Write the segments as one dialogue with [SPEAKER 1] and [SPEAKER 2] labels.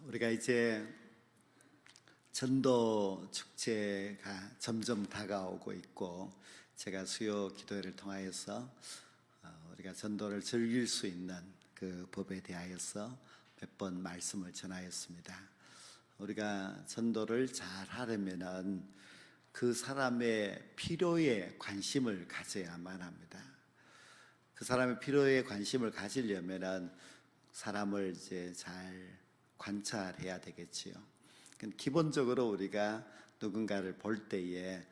[SPEAKER 1] 우리가 이제 전도 축제가 점점 다가오고 있고, 제가 수요 기도회를 통하여서 우리가 전도를 즐길 수 있는 그 법에 대하여서 몇 번 말씀을 전하였습니다. 우리가 전도를 잘 하려면은 그 사람의 필요에 관심을 가져야만 합니다. 그 사람의 필요에 관심을 가지려면은 사람을 이제 잘 관찰해야 되겠지요. 기본적으로 우리가 누군가를 볼 때에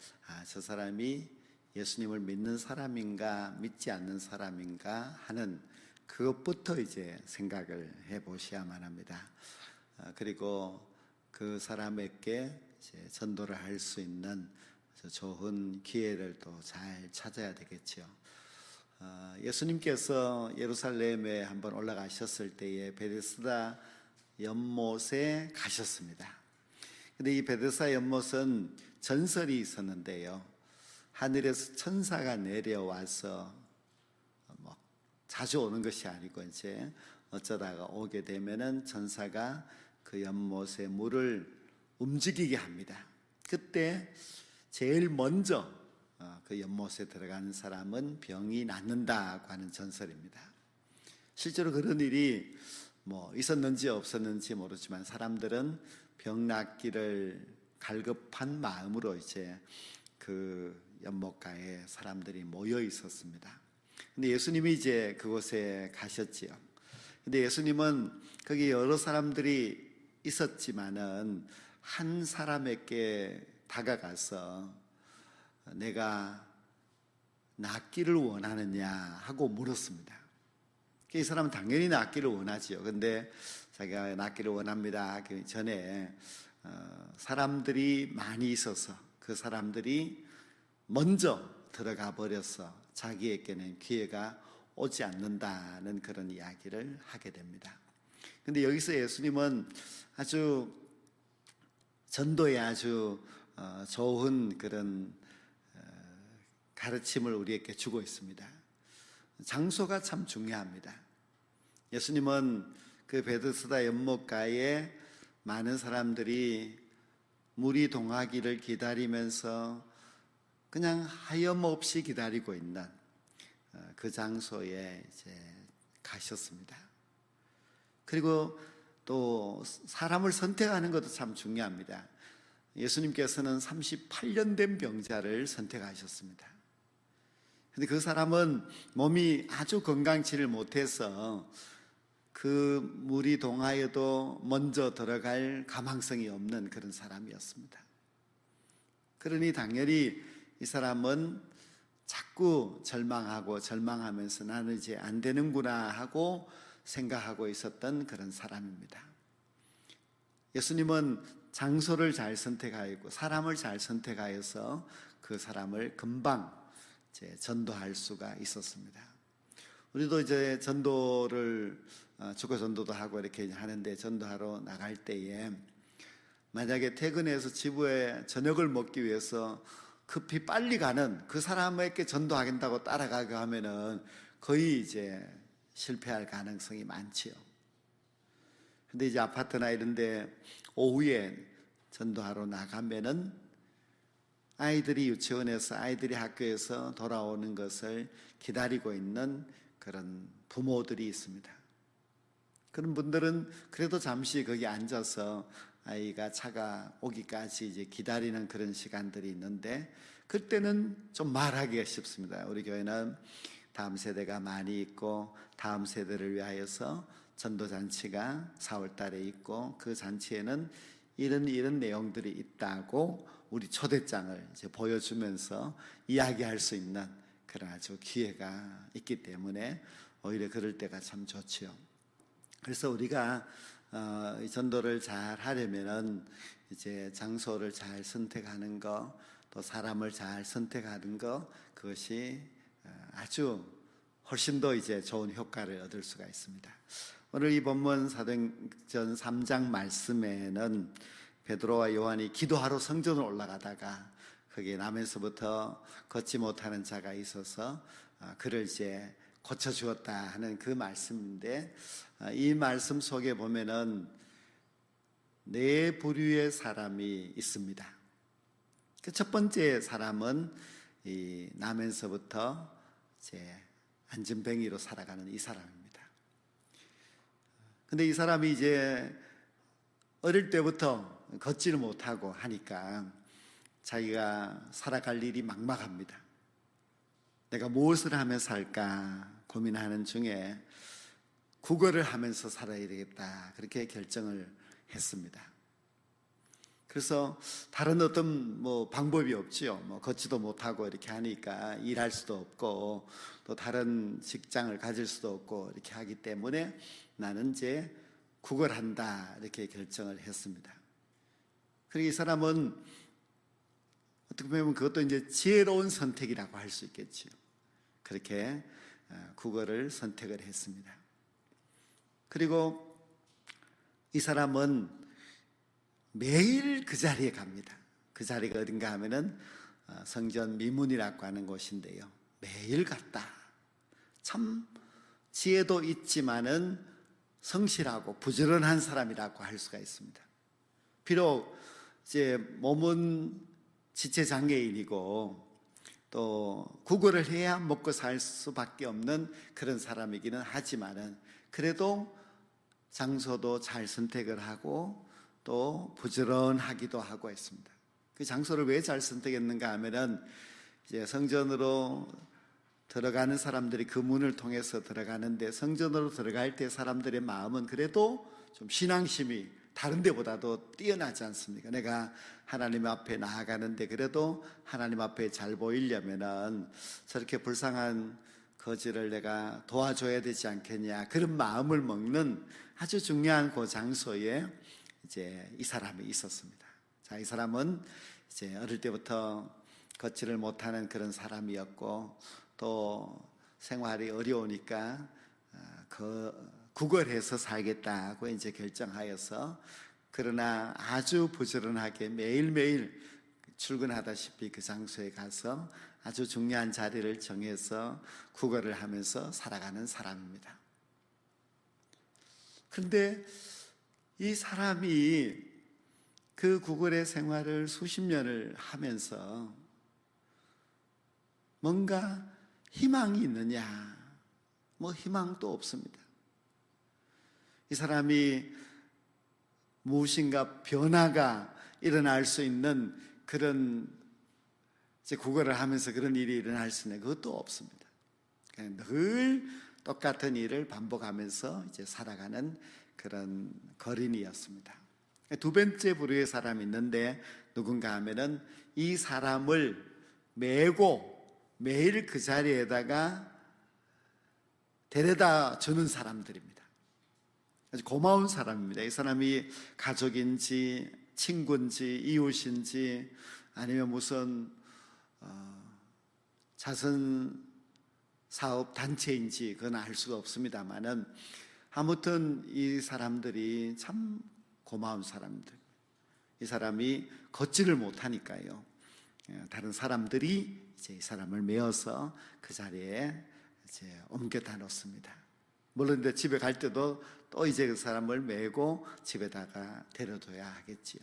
[SPEAKER 1] 저 사람이 예수님을 믿는 사람인가 믿지 않는 사람인가 하는 그것부터 이제 생각을 해보셔야만 합니다. 그리고 그 사람에게 이제 전도를 할 수 있는 좋은 기회를 또 잘 찾아야 되겠지요. 예수님께서 예루살렘에 한번 올라가셨을 때에 베데스다 연못에 가셨습니다. 근데 이 베데스다 연못은 전설이 있었는데요, 하늘에서 천사가 내려와서 자주 오는 것이 아니고 이제 어쩌다가 오게 되면은 천사가 그 연못의 물을 움직이게 합니다. 그때 제일 먼저 그 연못에 들어가는 사람은 병이 낫는다고 하는 전설입니다. 실제로 그런 일이 있었는지 없었는지 모르지만 사람들은 병 낫기를 갈급한 마음으로 이제 그 연못가에 사람들이 모여 있었습니다. 근데 예수님이 이제 그곳에 가셨지요. 근데 예수님은 거기 여러 사람들이 있었지만은 한 사람에게 다가가서 내가 낫기를 원하느냐 하고 물었습니다. 이 사람은 당연히 낫기를 원하지요. 근데 자기가 낫기를 원합니다 하기 전에 사람들이 많이 있어서 그 사람들이 먼저 들어가 버려서 자기에게는 기회가 오지 않는다는 그런 이야기를 하게 됩니다. 근데 여기서 예수님은 아주 전도에 아주 좋은 그런 가르침을 우리에게 주고 있습니다. 장소가 참 중요합니다. 예수님은 그 베데스다 연못가에 많은 사람들이 물이 동하기를 기다리면서 그냥 하염없이 기다리고 있는 그 장소에 이제 가셨습니다. 그리고 또 사람을 선택하는 것도 참 중요합니다. 예수님께서는 38년 된 병자를 선택하셨습니다. 근데 그 사람은 몸이 아주 건강치를 못해서 그 물이 동하여도 먼저 들어갈 가망성이 없는 그런 사람이었습니다. 그러니 당연히 이 사람은 자꾸 절망하면서 나는 이제 안 되는구나 하고 생각하고 있었던 그런 사람입니다. 예수님은 장소를 잘 선택하였고 사람을 잘 선택하여서 그 사람을 금방 이제 전도할 수가 있었습니다. 우리도 이제 전도를 주거 전도도 하고 이렇게 하는데, 전도하러 나갈 때에 만약에 퇴근해서 집에 저녁을 먹기 위해서 급히 빨리 가는 그 사람에게 전도하겠다고 따라가고 하면은 거의 이제 실패할 가능성이 많지요. 근데 이제 아파트나 이런 데 오후에 전도하러 나가면은 아이들이 유치원에서 아이들이 학교에서 돌아오는 것을 기다리고 있는 그런 부모들이 있습니다. 그런 분들은 그래도 잠시 거기 앉아서 아이가 차가 오기까지 이제 기다리는 그런 시간들이 있는데, 그때는 좀 말하기가 쉽습니다. 우리 교회는 다음 세대가 많이 있고 다음 세대를 위하여서 전도잔치가 4월 달에 있고 그 잔치에는 이런 내용들이 있다고 우리 초대장을 이제 보여주면서 이야기할 수 있는 그런 아주 기회가 있기 때문에 오히려 그럴 때가 참 좋지요. 그래서 우리가 이 전도를 잘 하려면은 이제 장소를 잘 선택하는 거, 또 사람을 잘 선택하는 거, 그것이 아주 훨씬 더 이제 좋은 효과를 얻을 수가 있습니다. 오늘 이 본문 사도행전 3장 말씀에는 베드로와 요한이 기도하러 성전을 올라가다가 거기에 남에서부터 걷지 못하는 자가 있어서 그를 이제 고쳐주었다 하는 그 말씀인데, 이 말씀 속에 보면은 네 부류의 사람이 있습니다. 그 첫 번째 사람은 이 나면서부터 이제 안전뱅이로 살아가는 이 사람입니다. 근데 이 사람이 이제 어릴 때부터 걷지를 못하고 하니까 자기가 살아갈 일이 막막합니다. 내가 무엇을 하며 살까 고민하는 중에 국어를 하면서 살아야 되겠다, 그렇게 결정을 했습니다. 그래서 다른 어떤 방법이 없지요. 걷지도 못하고 이렇게 하니까 일할 수도 없고 또 다른 직장을 가질 수도 없고 이렇게 하기 때문에 나는 이제 국어를 한다, 이렇게 결정을 했습니다. 그리고 이 사람은 어떻게 보면 그것도 이제 지혜로운 선택이라고 할 수 있겠지요. 그렇게 국어를 선택을 했습니다. 그리고 이 사람은 매일 그 자리에 갑니다. 그 자리가 어딘가 하면은 성전 미문이라고 하는 곳인데요. 매일 갔다. 참 지혜도 있지만은 성실하고 부지런한 사람이라고 할 수가 있습니다. 비록 이제 몸은 지체장애인이고 또 국어를 해야 먹고 살 수밖에 없는 그런 사람이기는 하지만은 그래도 장소도 잘 선택을 하고 또 부지런하기도 하고 했습니다. 그 장소를 왜 잘 선택했는가 하면은 이제 성전으로 들어가는 사람들이 그 문을 통해서 들어가는데, 성전으로 들어갈 때 사람들의 마음은 그래도 좀 신앙심이 다른 데보다도 뛰어나지 않습니까? 내가 하나님 앞에 나아가는데 그래도 하나님 앞에 잘 보이려면은 저렇게 불쌍한 거지를 내가 도와줘야 되지 않겠냐, 그런 마음을 먹는 아주 중요한 그 장소에 이제 이 사람이 있었습니다. 자, 이 사람은 이제 어릴 때부터 걷지를 못하는 그런 사람이었고 또 생활이 어려우니까 구걸해서 살겠다고 이제 결정하여서, 그러나 아주 부지런하게 매일매일 출근하다시피 그 장소에 가서 아주 중요한 자리를 정해서 구걸을 하면서 살아가는 사람입니다. 그런데 이 사람이 그 구걸의 생활을 수십 년을 하면서 뭔가 희망이 있느냐? 희망도 없습니다. 이 사람이 무엇인가 변화가 일어날 수 있는 그런 구걸을 하면서 그런 일이 일어날 수 있는 그것도 없습니다. 늘 똑같은 일을 반복하면서 이제 살아가는 그런 거린이었습니다. 두 번째 부류의 사람이 있는데 누군가 하면은 이 사람을 메고 매일 그 자리에다가 데려다 주는 사람들입니다. 아주 고마운 사람입니다. 이 사람이 가족인지 친구인지 이웃인지 아니면 무슨 자선 사업 단체인지 그건 알 수가 없습니다만은 아무튼 이 사람들이 참 고마운 사람들. 이 사람이 걷지를 못하니까요, 다른 사람들이 이제 이 사람을 메어서 그 자리에 이제 옮겨다 놓습니다. 물론 이제 집에 갈 때도 또 이제 그 사람을 메고 집에다가 데려둬야 하겠지요.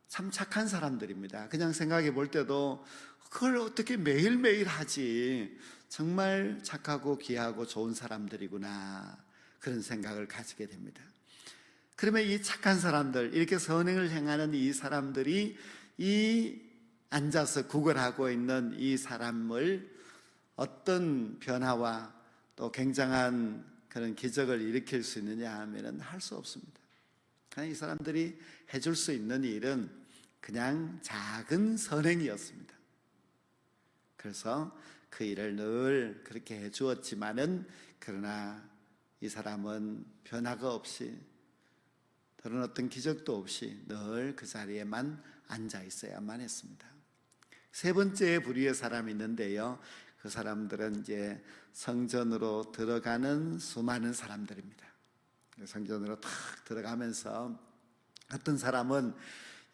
[SPEAKER 1] 참 착한 사람들입니다. 그냥 생각해 볼 때도 그걸 어떻게 매일매일 하지, 정말 착하고 귀하고 좋은 사람들이구나, 그런 생각을 가지게 됩니다. 그러면 이 착한 사람들, 이렇게 선행을 행하는 이 사람들이 이 앉아서 구걸하고 있는 이 사람을 어떤 변화와 또 굉장한 그런 기적을 일으킬 수 있느냐 하면은 할 수 없습니다. 그냥 이 사람들이 해줄 수 있는 일은 그냥 작은 선행이었습니다. 그래서 그 일을 늘 그렇게 해 주었지만은, 그러나 이 사람은 변화가 없이, 다른 어떤 기적도 없이 늘 그 자리에만 앉아 있어야만 했습니다. 세 번째 부류의 사람이 있는데요, 그 사람들은 이제 성전으로 들어가는 수많은 사람들입니다. 성전으로 탁 들어가면서 어떤 사람은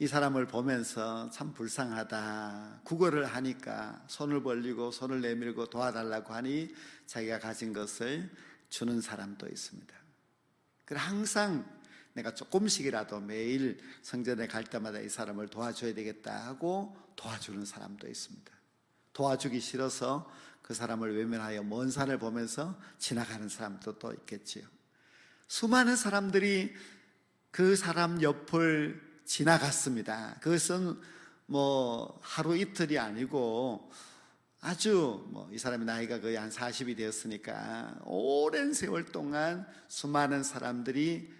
[SPEAKER 1] 이 사람을 보면서 참 불쌍하다, 구걸을 하니까 손을 벌리고 손을 내밀고 도와달라고 하니 자기가 가진 것을 주는 사람도 있습니다. 그리고 항상 내가 조금씩이라도 매일 성전에 갈 때마다 이 사람을 도와줘야 되겠다 하고 도와주는 사람도 있습니다. 도와주기 싫어서 그 사람을 외면하여 먼 산을 보면서 지나가는 사람도 또 있겠지요. 수많은 사람들이 그 사람 옆을 지나갔습니다. 그것은 뭐 하루 이틀이 아니고 아주 이 사람의 나이가 거의 한 40이 되었으니까 오랜 세월 동안 수많은 사람들이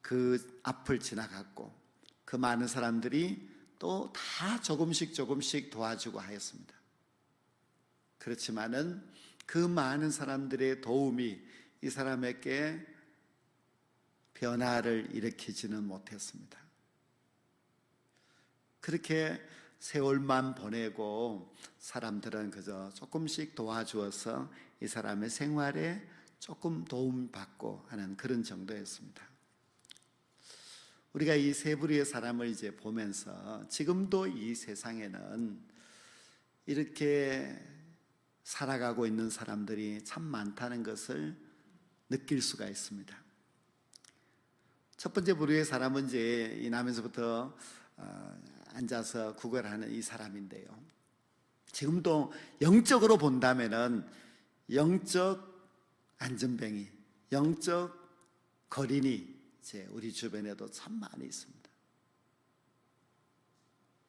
[SPEAKER 1] 그 앞을 지나갔고 그 많은 사람들이 또 다 조금씩 도와주고 하였습니다. 그렇지만은 그 많은 사람들의 도움이 이 사람에게 변화를 일으키지는 못했습니다. 그렇게 세월만 보내고 사람들은 그저 조금씩 도와주어서 이 사람의 생활에 조금 도움받고 하는 그런 정도였습니다. 우리가 이 세 부류의 사람을 이제 보면서 지금도 이 세상에는 이렇게 살아가고 있는 사람들이 참 많다는 것을 느낄 수가 있습니다. 첫 번째 부류의 사람은 이제 이 나면서부터 앉아서 구걸하는 이 사람인데요. 지금도 영적으로 본다면은 영적 안전뱅이, 영적 거린이 이제 우리 주변에도 참 많이 있습니다.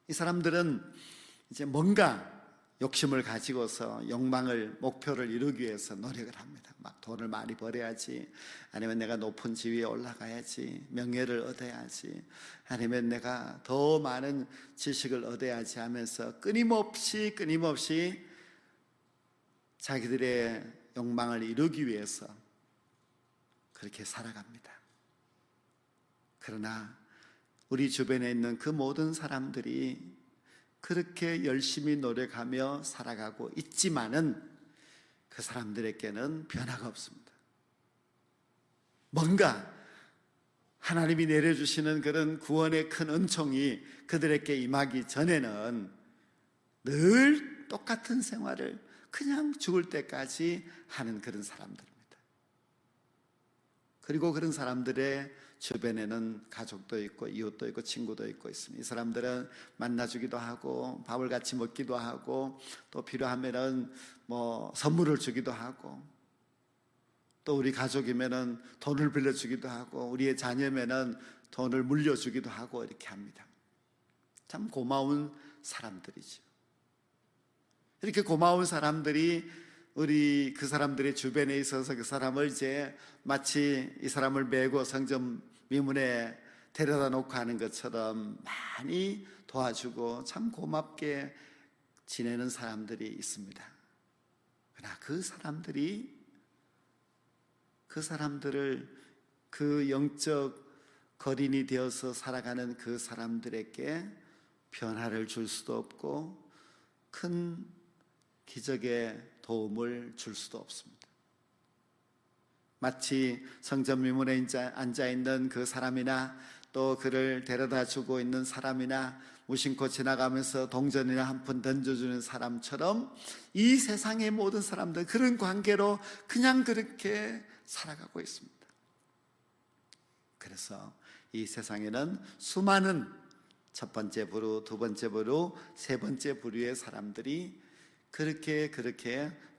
[SPEAKER 1] 이 사람들은 이제 뭔가 욕심을 가지고서 욕망을, 목표를 이루기 위해서 노력을 합니다. 막 돈을 많이 벌어야지, 아니면 내가 높은 지위에 올라가야지, 명예를 얻어야지, 아니면 내가 더 많은 지식을 얻어야지 하면서 끊임없이 자기들의 욕망을 이루기 위해서 그렇게 살아갑니다. 그러나 우리 주변에 있는 그 모든 사람들이 그렇게 열심히 노력하며 살아가고 있지만은 그 사람들에게는 변화가 없습니다. 뭔가 하나님이 내려주시는 그런 구원의 큰 은총이 그들에게 임하기 전에는 늘 똑같은 생활을 그냥 죽을 때까지 하는 그런 사람들입니다. 그리고 그런 사람들의 주변에는 가족도 있고 이웃도 있고 친구도 있고 있습니다. 이 사람들은 만나주기도 하고 밥을 같이 먹기도 하고 또 필요하면은 선물을 주기도 하고 또 우리 가족이면은 돈을 빌려주기도 하고 우리의 자녀면은 돈을 물려주기도 하고 이렇게 합니다. 참 고마운 사람들이죠. 이렇게 고마운 사람들이 우리 그 사람들의 주변에 있어서 그 사람을 이제 마치 이 사람을 메고 성전 미문에 데려다 놓고 하는 것처럼 많이 도와주고 참 고맙게 지내는 사람들이 있습니다. 그러나 그 사람들을 그 영적 거린이 되어서 살아가는 그 사람들에게 변화를 줄 수도 없고 큰 기적의 도움을 줄 수도 없습니다. 마치 성전 미문에 앉아있는 그 사람이나 또 그를 데려다 주고 있는 사람이나 무심코 지나가면서 동전이나 한 푼 던져주는 사람처럼 이 세상의 모든 사람들 그런 관계로 그냥 그렇게 살아가고 있습니다. 그래서 이 세상에는 수많은 첫 번째 부류, 두 번째 부류, 세 번째 부류의 사람들이 그렇게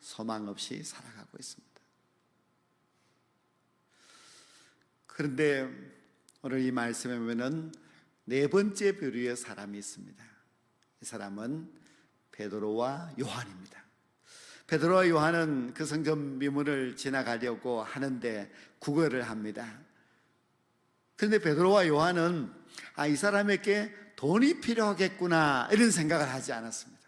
[SPEAKER 1] 소망 없이 살아가고 있습니다. 그런데 오늘 이 말씀에 보면은 네 번째 부류의 사람이 있습니다. 이 사람은 베드로와 요한입니다. 베드로와 요한은 그 성전 미문을 지나가려고 하는데 구걸을 합니다. 그런데 베드로와 요한은 이 사람에게 돈이 필요하겠구나 이런 생각을 하지 않았습니다.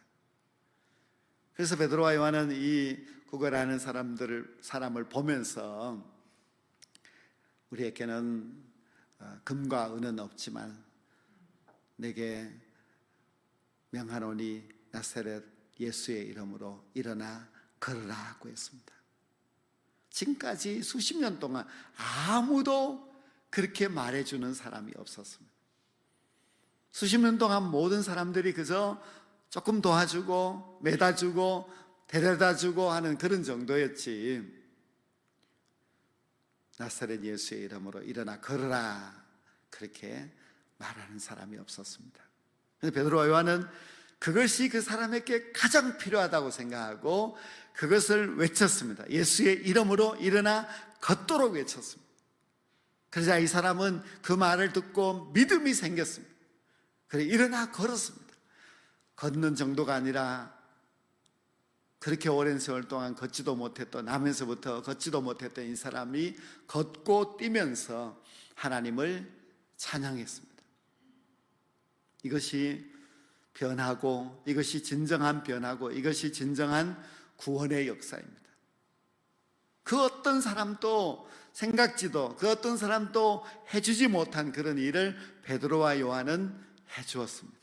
[SPEAKER 1] 그래서 베드로와 요한은 이 구걸하는 사람을 보면서 우리에게는 금과 은은 없지만 내게 명하노니 나사렛 예수의 이름으로 일어나 걸으라 하고 했습니다. 지금까지 수십 년 동안 아무도 그렇게 말해주는 사람이 없었습니다. 수십 년 동안 모든 사람들이 그저 조금 도와주고 매다주고 데려다주고 하는 그런 정도였지 나사렛 예수의 이름으로 일어나 걸으라 그렇게 말하는 사람이 없었습니다. 그래서 베드로와 요한은 그것이 그 사람에게 가장 필요하다고 생각하고 그것을 외쳤습니다. 예수의 이름으로 일어나 걷도록 외쳤습니다. 그러자 이 사람은 그 말을 듣고 믿음이 생겼습니다. 그래 일어나 걸었습니다. 걷는 정도가 아니라 그렇게 오랜 세월 동안 걷지도 못했던, 나면서부터 걷지도 못했던 이 사람이 걷고 뛰면서 하나님을 찬양했습니다. 이것이 변하고, 이것이 진정한 변하고, 이것이 진정한 구원의 역사입니다. 그 어떤 사람도 생각지도, 그 어떤 사람도 해주지 못한 그런 일을 베드로와 요한은 해주었습니다.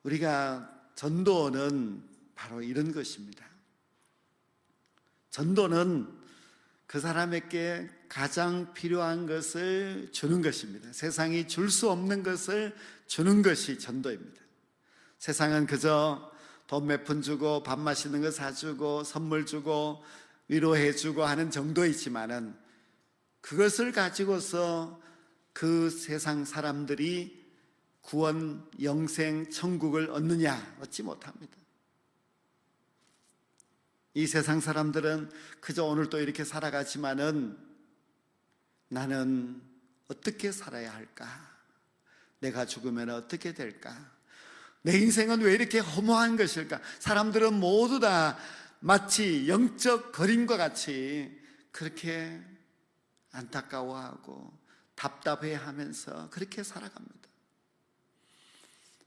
[SPEAKER 1] 우리가 전도는 바로 이런 것입니다. 전도는 그 사람에게 가장 필요한 것을 주는 것입니다. 세상이 줄 수 없는 것을 주는 것이 전도입니다. 세상은 그저 돈 몇 푼 주고 밥 맛있는 거 사주고 선물 주고 위로해 주고 하는 정도이지만은 그것을 가지고서 그 세상 사람들이 구원, 영생, 천국을 얻느냐? 얻지 못합니다. 이 세상 사람들은 그저 오늘 또 이렇게 살아가지만은 나는 어떻게 살아야 할까? 내가 죽으면 어떻게 될까? 내 인생은 왜 이렇게 허무한 것일까? 사람들은 모두 다 마치 영적 거린과 같이 그렇게 안타까워하고 답답해하면서 그렇게 살아갑니다.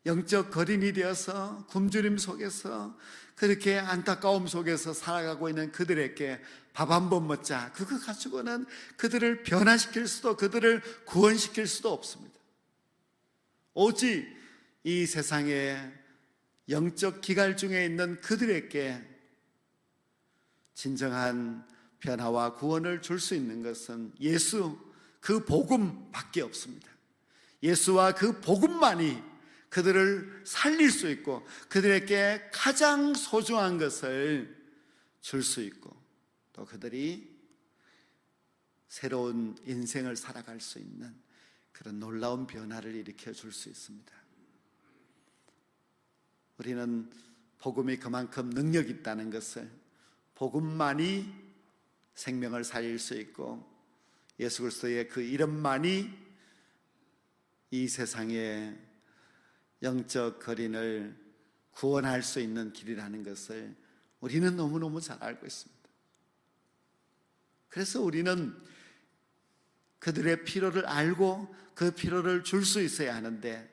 [SPEAKER 1] 영적 거린이 되어서 굶주림 속에서 그렇게 안타까움 속에서 살아가고 있는 그들에게 밥 한 번 먹자, 그거 가지고는 그들을 변화시킬 수도 그들을 구원시킬 수도 없습니다. 오직 이 세상에 영적 기갈 중에 있는 그들에게 진정한 변화와 구원을 줄 수 있는 것은 예수, 그 복음밖에 없습니다. 예수와 그 복음만이 그들을 살릴 수 있고 그들에게 가장 소중한 것을 줄 수 있고 또 그들이 새로운 인생을 살아갈 수 있는 그런 놀라운 변화를 일으켜 줄 수 있습니다. 우리는 복음이 그만큼 능력이 있다는 것을, 복음만이 생명을 살릴 수 있고 예수 그리스도의 그 이름만이 이 세상에 영적 거린을 구원할 수 있는 길이라는 것을 우리는 너무너무 잘 알고 있습니다. 그래서 우리는 그들의 필요를 알고 그 필요를 줄 수 있어야 하는데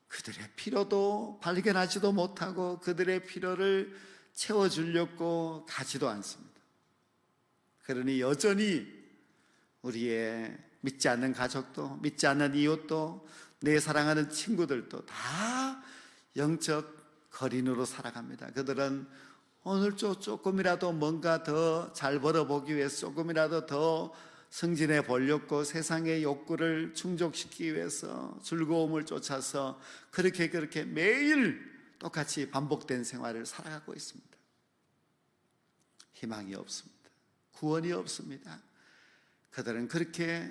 [SPEAKER 1] 그들의 필요도 발견하지도 못하고 그들의 필요를 채워주려고 가지도 않습니다. 그러니 여전히 우리의 믿지 않는 가족도, 믿지 않는 이웃도, 내 사랑하는 친구들도 다 영적 거린으로 살아갑니다. 그들은 오늘 조금이라도 뭔가 더 잘 벌어보기 위해서, 조금이라도 더 승진해 보려고 세상의 욕구를 충족시키기 위해서 즐거움을 쫓아서 그렇게 매일 똑같이 반복된 생활을 살아가고 있습니다. 희망이 없습니다. 구원이 없습니다. 그들은 그렇게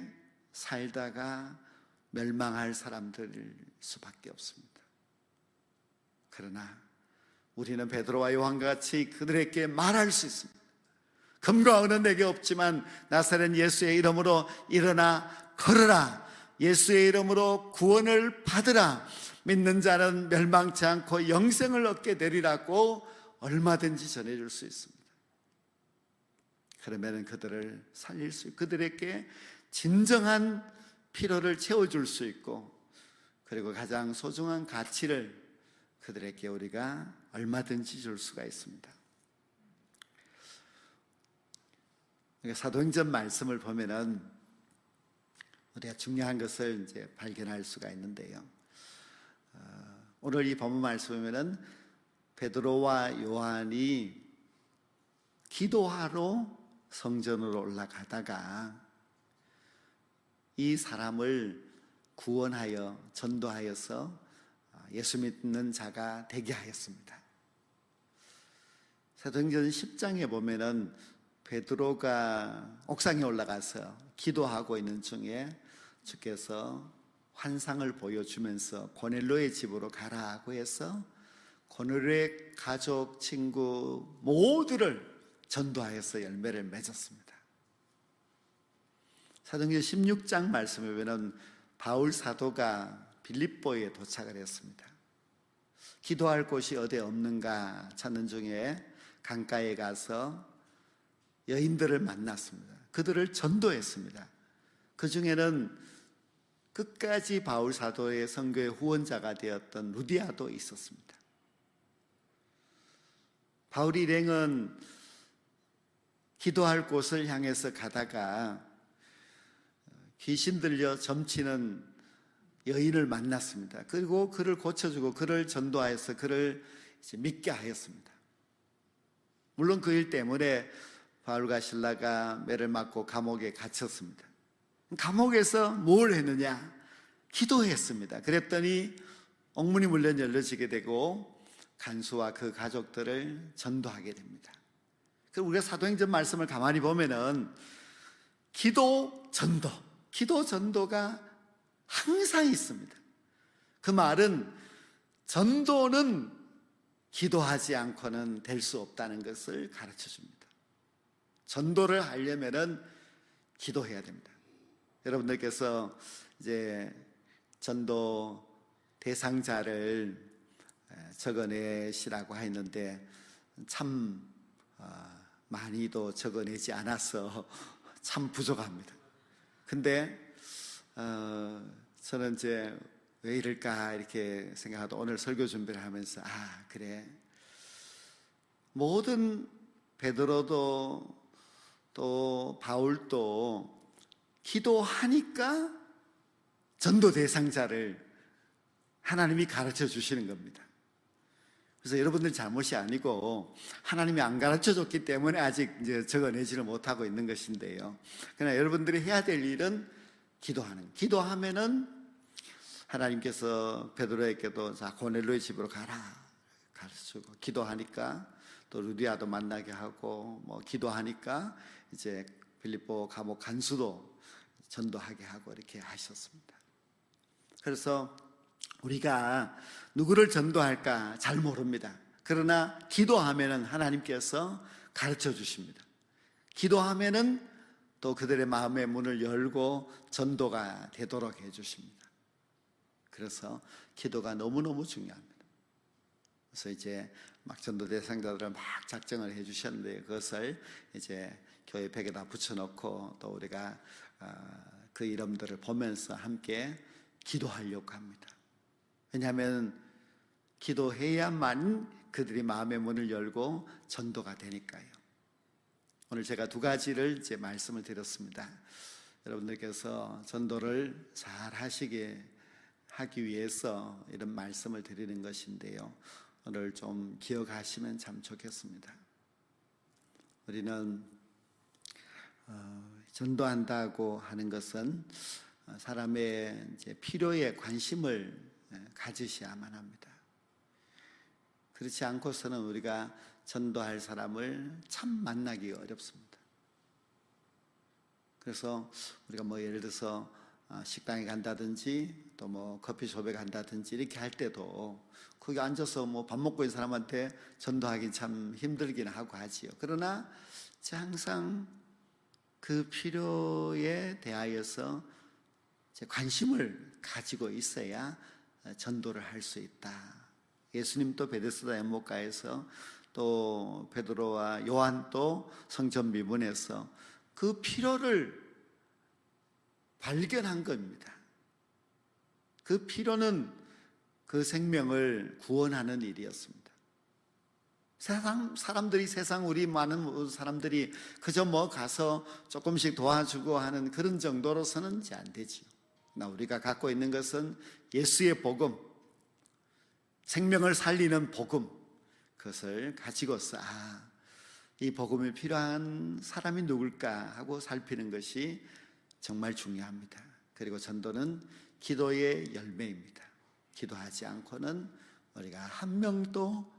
[SPEAKER 1] 살다가 멸망할 사람들일 수밖에 없습니다. 그러나 우리는 베드로와 요한과 같이 그들에게 말할 수 있습니다. 금과 은은 내게 없지만 나사렛 예수의 이름으로 일어나 걸으라. 예수의 이름으로 구원을 받으라. 믿는 자는 멸망치 않고 영생을 얻게 되리라고 얼마든지 전해줄 수 있습니다. 그러면 그들을 살릴 수 있고 그들에게 진정한 필요를 채워줄 수 있고 그리고 가장 소중한 가치를 그들에게 우리가 얼마든지 줄 수가 있습니다. 사도행전 말씀을 보면은 우리가 중요한 것을 이제 발견할 수가 있는데요. 오늘 이 본문 말씀을 보면은 베드로와 요한이 기도하러 성전으로 올라가다가 이 사람을 구원하여 전도하여서 예수 믿는 자가 되게 하였습니다. 사도행전 10장에 보면은 베드로가 옥상에 올라가서 기도하고 있는 중에 주께서 환상을 보여주면서 고넬료의 집으로 가라고 해서 고넬료의 가족, 친구 모두를 전도하여서 열매를 맺었습니다. 사도행전 16장 말씀에 보면 바울 사도가 빌립보에 도착을 했습니다. 기도할 곳이 어디 없는가 찾는 중에 강가에 가서 여인들을 만났습니다. 그들을 전도했습니다. 그 중에는 끝까지 바울 사도의 선교의 후원자가 되었던 루디아도 있었습니다. 바울 일행은 기도할 곳을 향해서 가다가 귀신 들려 점치는 여인을 만났습니다. 그리고 그를 고쳐주고 그를 전도하여서 그를 믿게 하였습니다. 물론 그 일 때문에 바울과 실라가 매를 맞고 감옥에 갇혔습니다. 감옥에서 뭘 했느냐? 기도했습니다. 그랬더니 옥문이 물론 열려지게 되고 간수와 그 가족들을 전도하게 됩니다. 그럼 우리가 사도행전 말씀을 가만히 보면은 기도, 전도가 항상 있습니다. 그 말은 전도는 기도하지 않고는 될 수 없다는 것을 가르쳐 줍니다. 전도를 하려면은 기도해야 됩니다. 여러분들께서 이제 전도 대상자를 적어내시라고 했는데 참 많이도 적어내지 않아서 참 부족합니다. 근데 저는 이제 왜 이럴까 이렇게 생각하다 오늘 설교 준비를 하면서 그래, 모든 베드로도 또 바울도 기도하니까 전도 대상자를 하나님이 가르쳐 주시는 겁니다. 그래서 여러분들 잘못이 아니고 하나님이 안 가르쳐 줬기 때문에 아직 이제 적어내지를 못하고 있는 것인데요. 그러나 여러분들이 해야 될 일은 기도하면은 하나님께서 베드로에게도 자 고넬료의 집으로 가라 가르쳐주고, 기도하니까 또 루디아도 만나게 하고 기도하니까 이제 빌립보 감옥 간수도 전도하게 하고 이렇게 하셨습니다. 그래서 우리가 누구를 전도할까 잘 모릅니다. 그러나 기도하면은 하나님께서 가르쳐 주십니다. 기도하면은 또 그들의 마음의 문을 열고 전도가 되도록 해 주십니다. 그래서 기도가 너무너무 중요합니다. 그래서 이제 막 전도 대상자들을 막 작정을 해 주셨는데 그것을 이제 교회 벽에다 붙여놓고 또 우리가 그 이름들을 보면서 함께 기도하려고 합니다. 왜냐하면 기도해야만 그들이 마음의 문을 열고 전도가 되니까요. 오늘 제가 두 가지를 이제 말씀을 드렸습니다. 여러분들께서 전도를 잘 하기 위해서 이런 말씀을 드리는 것인데요. 오늘 좀 기억하시면 참 좋겠습니다. 우리는 전도한다고 하는 것은 사람의 이제 필요에 관심을 가지셔야만 합니다. 그렇지 않고서는 우리가 전도할 사람을 참 만나기 어렵습니다. 그래서 우리가 예를 들어서 식당에 간다든지 또 커피숍에 간다든지 이렇게 할 때도 거기 앉아서 밥 먹고 있는 사람한테 전도하기 참 힘들긴 하고 하지요. 그러나 항상 그 필요에 대하여서 관심을 가지고 있어야 전도를 할 수 있다. 예수님도 베데스다 연못가에서 또 베드로와 요한도 성전 미문에서 그 필요를 발견한 겁니다. 그 필요는 그 생명을 구원하는 일이었습니다. 우리 많은 사람들이 그저 가서 조금씩 도와주고 하는 그런 정도로서는 이제 안 되지요. 우리가 갖고 있는 것은 예수의 복음, 생명을 살리는 복음, 그것을 가지고서 이 복음이 필요한 사람이 누굴까 하고 살피는 것이 정말 중요합니다. 그리고 전도는 기도의 열매입니다. 기도하지 않고는 우리가 한 명도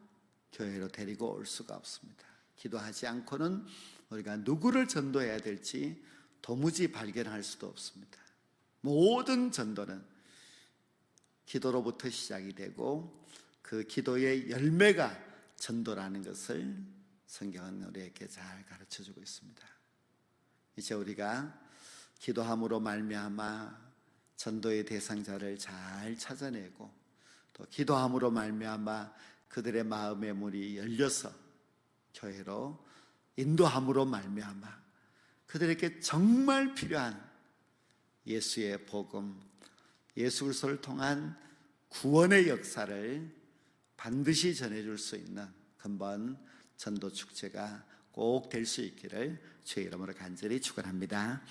[SPEAKER 1] 교회로 데리고 올 수가 없습니다. 기도하지 않고는 우리가 누구를 전도해야 될지 도무지 발견할 수도 없습니다. 모든 전도는 기도로부터 시작이 되고 그 기도의 열매가 전도라는 것을 성경은 우리에게 잘 가르쳐주고 있습니다. 이제 우리가 기도함으로 말미암아 전도의 대상자를 잘 찾아내고 또 기도함으로 말미암아 그들의 마음의 문이 열려서 교회로 인도함으로 말미암아 그들에게 정말 필요한 예수의 복음, 예수 그리스도를 통한 구원의 역사를 반드시 전해줄 수 있는 근본 전도 축제가 꼭 될 수 있기를 주의 이름으로 간절히 축원합니다.